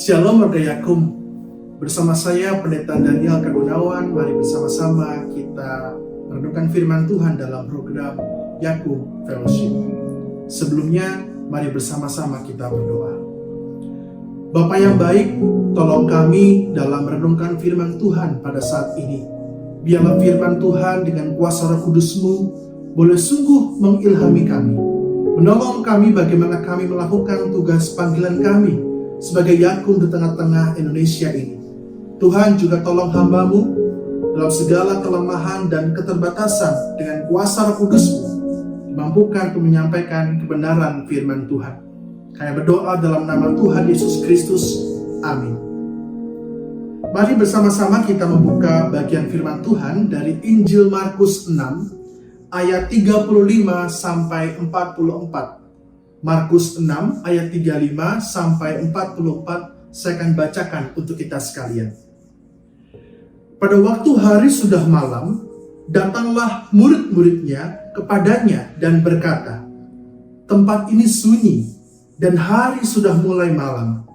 Shalom warga Yakum. Bersama saya Pendeta Daniel Kagunawan. Mari bersama-sama kita merenungkan firman Tuhan dalam program Yakum Fellowship. Sebelumnya, mari bersama-sama kita berdoa. Bapa yang baik, tolong kami dalam merenungkan firman Tuhan pada saat ini. Biarlah firman Tuhan dengan kuasa Roh Kudus-Mu boleh sungguh mengilhami kami, menolong kami bagaimana kami melakukan tugas panggilan kami sebagai Yakum di tengah-tengah Indonesia ini. Tuhan juga tolong hamba-Mu dalam segala kelemahan dan keterbatasan dengan kuasa Roh Kudus-Mu, mampukan untuk menyampaikan kebenaran firman Tuhan. Kami berdoa dalam nama Tuhan Yesus Kristus. Amin. Mari bersama-sama kita membuka bagian firman Tuhan dari Injil Markus 6 ayat 35 sampai 44. Markus 6 ayat 35 sampai 44 saya akan bacakan untuk kita sekalian. Pada waktu hari sudah malam, datanglah murid-muridnya kepadanya dan berkata, "Tempat ini sunyi dan hari sudah mulai malam.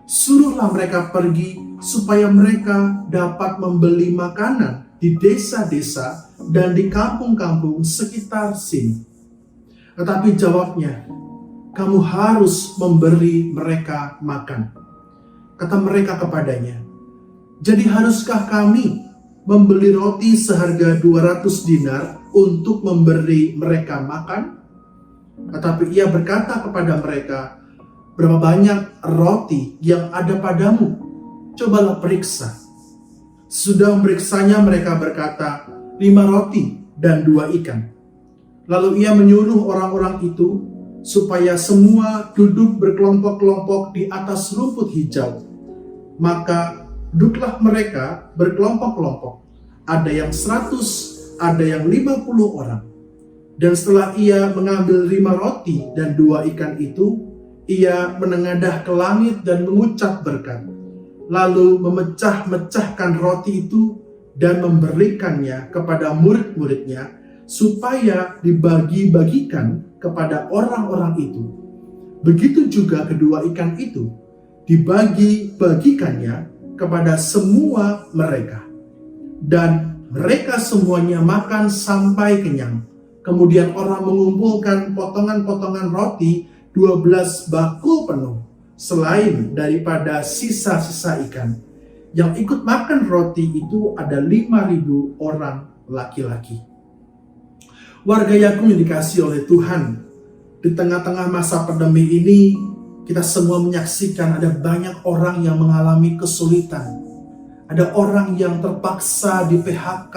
Suruhlah mereka pergi supaya mereka dapat membeli makanan di desa-desa dan di kampung-kampung sekitar sini." Tetapi jawabnya, "Kamu harus memberi mereka makan." Kata mereka kepadanya, "Jadi haruskah kami membeli roti seharga 200 dinar untuk memberi mereka makan?" Tetapi ia berkata kepada mereka, "Berapa banyak roti yang ada padamu? Cobalah periksa." Sudah memeriksanya, mereka berkata, 5 roti dan 2 ikan. Lalu ia menyuruh orang-orang itu supaya semua duduk berkelompok-kelompok di atas rumput hijau. Maka duduklah mereka berkelompok-kelompok. Ada yang 100, ada yang 50 orang. Dan setelah ia mengambil 5 roti dan 2 ikan itu, ia menengadah ke langit dan mengucap berkat. Lalu memecah-mecahkan roti itu dan memberikannya kepada murid-muridnya supaya dibagi-bagikan kepada orang-orang itu. Begitu juga kedua ikan itu dibagi-bagikannya kepada semua mereka. Dan mereka semuanya makan sampai kenyang. Kemudian orang mengumpulkan potongan-potongan roti 12 bakul penuh, selain daripada sisa-sisa ikan. Yang ikut makan roti itu ada 5.000 orang laki-laki. Warga Yakum yang dikasihi oleh Tuhan, di tengah-tengah masa pandemi ini, kita semua menyaksikan ada banyak orang yang mengalami kesulitan. Ada orang yang terpaksa di PHK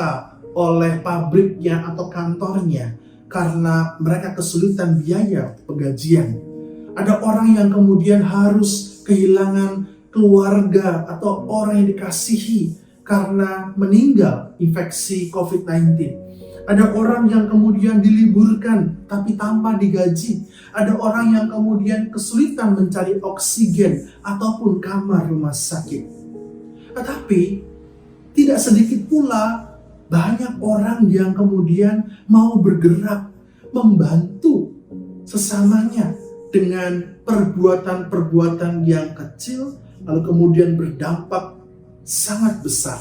oleh pabriknya atau kantornya karena mereka kesulitan biaya penggajian. Ada orang yang kemudian harus kehilangan keluarga atau orang yang dikasihi karena meninggal infeksi COVID-19. Ada orang yang kemudian diliburkan tapi tanpa digaji. Ada orang yang kemudian kesulitan mencari oksigen ataupun kamar rumah sakit. Tetapi tidak sedikit pula banyak orang yang kemudian mau bergerak membantu sesamanya dengan perbuatan-perbuatan yang kecil lalu kemudian berdampak sangat besar.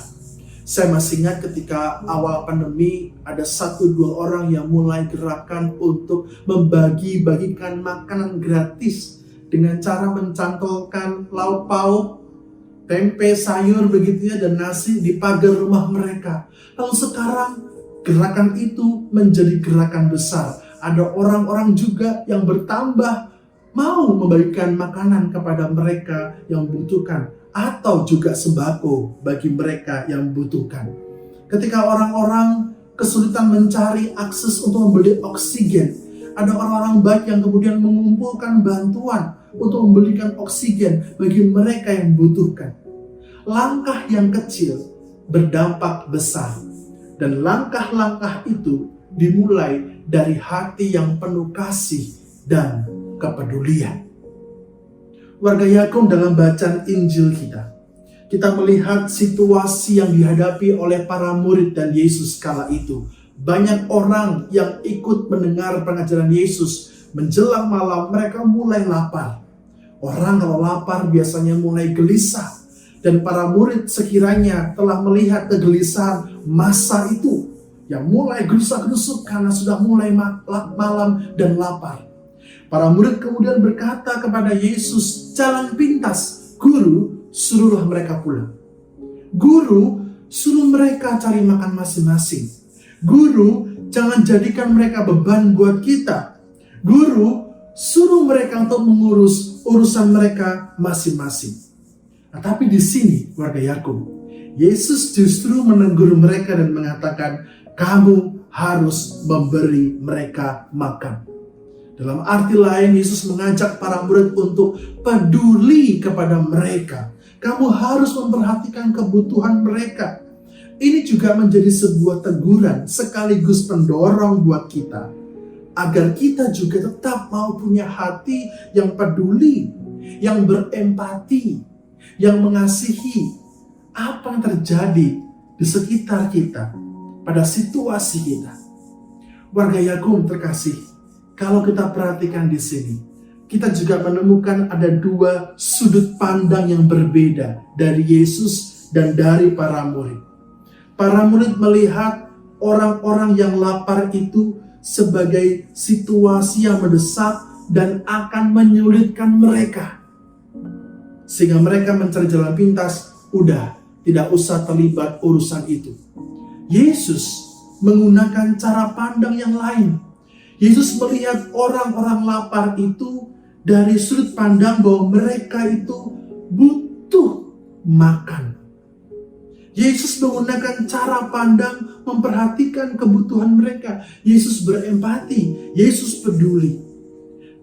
Saya masih ingat ketika awal pandemi ada 1-2 orang yang mulai gerakan untuk membagi-bagikan makanan gratis dengan cara mencantolkan lauk pauk, tempe, sayur begitu ya, dan nasi di pagar rumah mereka. Lalu sekarang gerakan itu menjadi gerakan besar. Ada orang-orang juga yang bertambah mau membagikan makanan kepada mereka yang membutuhkan, atau juga sembako bagi mereka yang membutuhkan. Ketika orang-orang kesulitan mencari akses untuk membeli oksigen, ada orang-orang baik yang kemudian mengumpulkan bantuan untuk membelikan oksigen bagi mereka yang membutuhkan. Langkah yang kecil berdampak besar, dan langkah-langkah itu dimulai dari hati yang penuh kasih dan kepedulian. Warga Yakum, dalam bacaan Injil kita melihat situasi yang dihadapi oleh para murid dan Yesus kala itu. Banyak orang yang ikut mendengar pengajaran Yesus. Menjelang malam mereka mulai lapar. Orang kalau lapar biasanya mulai gelisah. Dan para murid sekiranya telah melihat kegelisahan masa itu, yang mulai gerusak-gerusuk karena sudah mulai malam dan lapar. Para murid kemudian berkata kepada Yesus, "Jalan pintas, Guru, suruhlah mereka pulang." Guru, suruh mereka cari makan masing-masing. Guru, jangan jadikan mereka beban buat kita. Guru, suruh mereka untuk mengurus urusan mereka masing-masing. Nah, tapi di sini, warga Yakub, Yesus justru menegur mereka dan mengatakan, kamu harus memberi mereka makan. Dalam arti lain, Yesus mengajak para murid untuk peduli kepada mereka. Kamu harus memperhatikan kebutuhan mereka. Ini juga menjadi sebuah teguran sekaligus pendorong buat kita, agar kita juga tetap mau punya hati yang peduli, yang berempati, yang mengasihi apa yang terjadi di sekitar kita, pada situasi kita. Warga Yakub terkasih, kalau kita perhatikan di sini, kita juga menemukan ada dua sudut pandang yang berbeda dari Yesus dan dari para murid. Para murid melihat orang-orang yang lapar itu sebagai situasi yang mendesak dan akan menyulitkan mereka. Sehingga mereka mencari jalan pintas, udah tidak usah terlibat urusan itu. Yesus menggunakan cara pandang yang lain. Yesus melihat orang-orang lapar itu dari sudut pandang bahwa mereka itu butuh makan. Yesus menggunakan cara pandang memperhatikan kebutuhan mereka. Yesus berempati, Yesus peduli.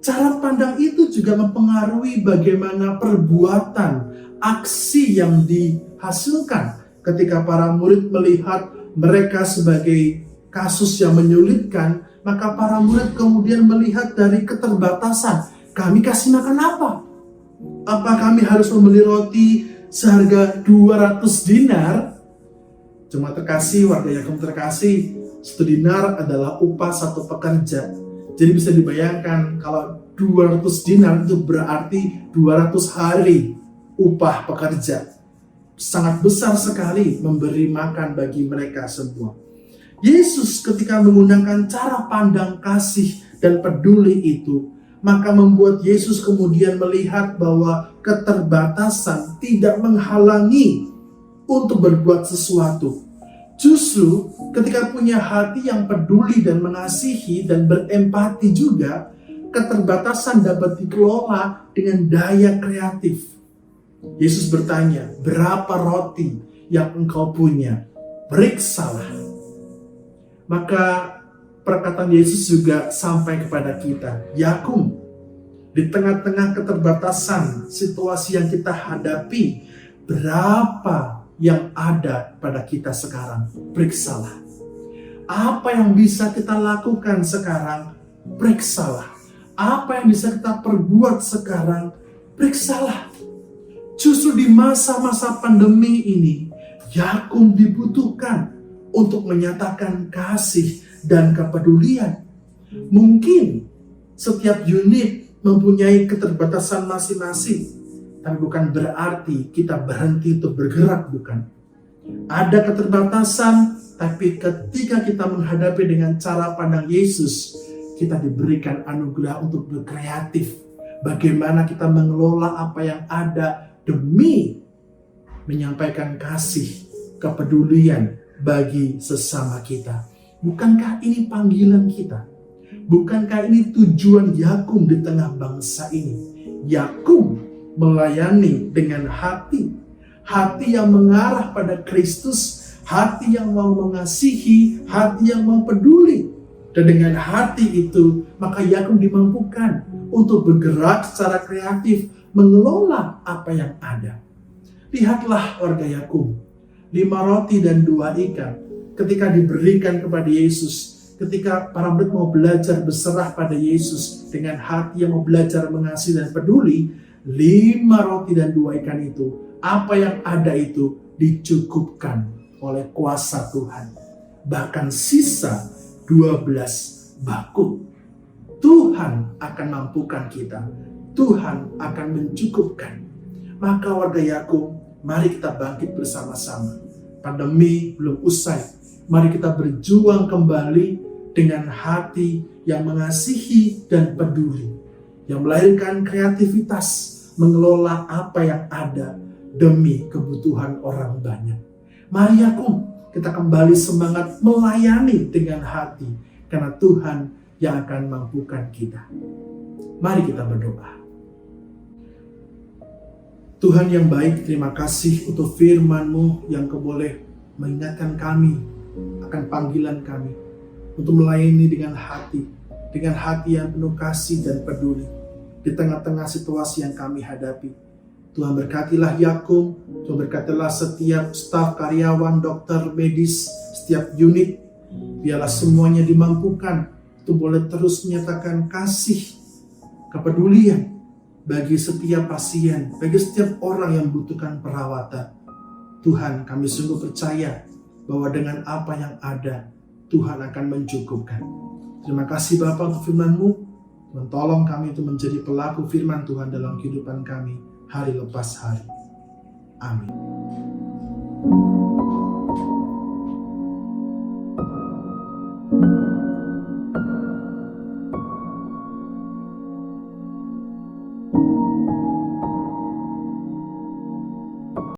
Cara pandang itu juga mempengaruhi bagaimana perbuatan, aksi yang dihasilkan ketika para murid melihat mereka sebagai kasus yang menyulitkan, maka para murid kemudian melihat dari keterbatasan. Kami kasih makan apa? Apa kami harus membeli roti seharga 200 dinar? Cuma terkasih, warga Yakub terkasih, 1 dinar adalah upah satu pekerja. Jadi bisa dibayangkan kalau 200 dinar itu berarti 200 hari upah pekerja. Sangat besar sekali memberi makan bagi mereka semua. Yesus ketika menggunakan cara pandang kasih dan peduli itu, maka membuat Yesus kemudian melihat bahwa keterbatasan tidak menghalangi untuk berbuat sesuatu. Justru ketika punya hati yang peduli dan mengasihi dan berempati juga, keterbatasan dapat dikelola dengan daya kreatif. Yesus bertanya, berapa roti yang engkau punya? Periksalah. Maka perkataan Yesus juga sampai kepada kita. Yakub, di tengah-tengah keterbatasan situasi yang kita hadapi, berapa yang ada pada kita sekarang? Periksalah. Apa yang bisa kita lakukan sekarang? Periksalah. Apa yang bisa kita perbuat sekarang? Periksalah. Justru di masa-masa pandemi ini, Yakub dibutuhkan untuk menyatakan kasih dan kepedulian. Mungkin setiap unit mempunyai keterbatasan masing-masing, tapi bukan berarti kita berhenti untuk bergerak, bukan. Ada keterbatasan, tapi ketika kita menghadapi dengan cara pandang Yesus, kita diberikan anugerah untuk berkreatif. Bagaimana kita mengelola apa yang ada demi menyampaikan kasih, kepedulian bagi sesama kita. Bukankah ini panggilan kita? Bukankah ini tujuan Yakub di tengah bangsa ini? Yakub melayani dengan hati yang mengarah pada Kristus, hati yang mau mengasihi, hati yang mau peduli. Dan dengan hati itu, maka Yakub dimampukan untuk bergerak secara kreatif, mengelola apa yang ada. Lihatlah warga Yakub, 5 roti dan 2 ikan ketika diberikan kepada Yesus. Ketika para murid mau belajar berserah pada Yesus dengan hati yang mau belajar mengasihi dan peduli, 5 roti dan 2 ikan itu, apa yang ada itu dicukupkan oleh kuasa Tuhan. Bahkan sisa 12 bakul. Tuhan akan mampukan kita. Tuhan akan mencukupkan. Maka warga Yakub, mari kita bangkit bersama-sama. Pandemi belum usai. Mari kita berjuang kembali dengan hati yang mengasihi dan peduli, yang melahirkan kreativitas, mengelola apa yang ada demi kebutuhan orang banyak. Mari Yakub, kita kembali semangat melayani dengan hati, karena Tuhan yang akan mampukan kita. Mari kita berdoa. Tuhan yang baik, terima kasih untuk firman-Mu yang Kau boleh mengingatkan kami akan panggilan kami untuk melayani dengan hati yang penuh kasih dan peduli di tengah-tengah situasi yang kami hadapi. Tuhan berkatilah Yakub, Tuhan berkatilah setiap staf, karyawan, dokter, medis, setiap unit. Biarlah semuanya dimampukan untuk boleh terus menyatakan kasih, kepedulian bagi setiap pasien, bagi setiap orang yang membutuhkan perawatan. Tuhan, kami sungguh percaya bahwa dengan apa yang ada, Tuhan akan mencukupkan. Terima kasih Bapa untuk firman-Mu. Tuhan, tolong kami untuk menjadi pelaku firman Tuhan dalam kehidupan kami hari lepas hari. Amin.